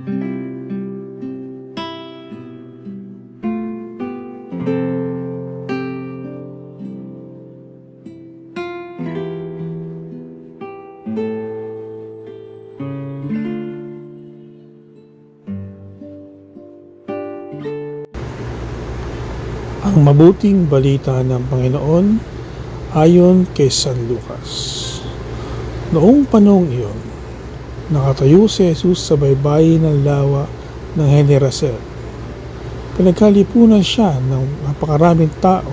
Ang mabuting balita ng Panginoon ayon kay San Lucas. Noong panahong iyon, nakatayo si Jesus sa baybayin ng lawa ng Genesaret. Pinagkalipunan siya ng napakaraming tao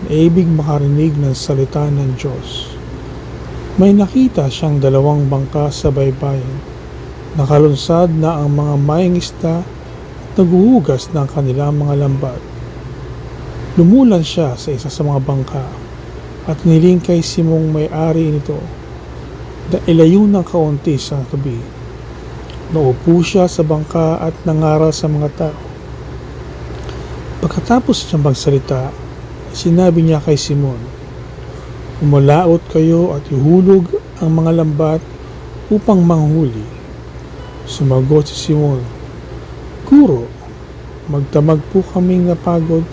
na ibig makarinig ng salita ng Diyos. May nakita siyang dalawang bangka sa baybayin. Nakalunsad na ang mga mayang isda at naguhugas ng kanilang mga lambat. Lumulan siya sa isa sa mga bangka at niling kay Simong may-ari nito na ilayo ng kaunti sa tabi. Naupo siya sa bangka at nangaral sa mga tao. Pagkatapos niyang magsalita, sinabi niya kay Simon, "Umalaot kayo at ihulog ang mga lambat upang manghuli." Sumagot si Simon, "Guro, magdamag po kaming napagod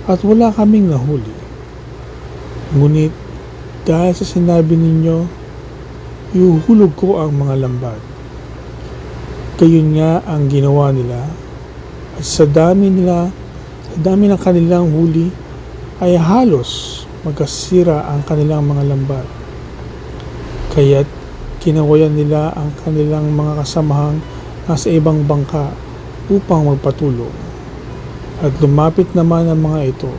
at wala kaming nahuli. Ngunit dahil sa sinabi ninyo, ihuhulog ko ang mga lambat." Gayon nga ang ginawa nila, at sa dami ng kanilang huli ay halos magkasira ang kanilang mga lambat. Kaya't kinawayan nila ang kanilang mga kasamahang nasa ibang bangka upang magpatulong. At lumapit naman ang mga ito.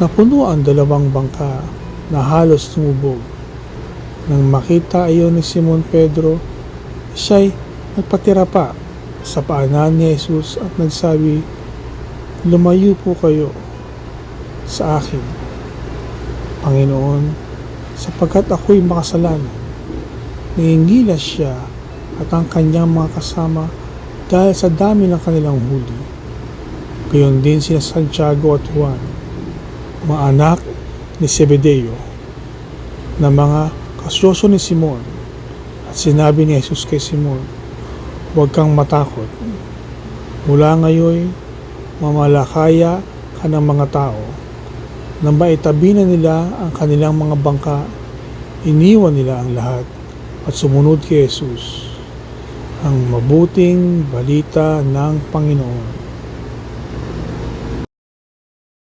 Napuno ang dalawang bangka na halos tumubog. Nang makita iyon ni Simon Pedro, siya'y nagpatira pa sa paanan ni Jesus at nagsabi, "Lumayo po kayo sa akin, Panginoon, sapagkat ako'y makasalanan." Nangingilas siya at ang kanyang mga kasama dahil sa dami ng kanilang huli. Gayon din sina Santiago at Juan, mga anak ni Zebedeo, na mga kasyoso ni Simon. At sinabi ni Jesus kay Simon, "Huwag kang matakot. Mula ngayon, mamalakaya ka ng mga tao." Nang maitabi na nila ang kanilang mga bangka, iniwan nila ang lahat at sumunod kay Jesus. Ang mabuting balita ng Panginoon.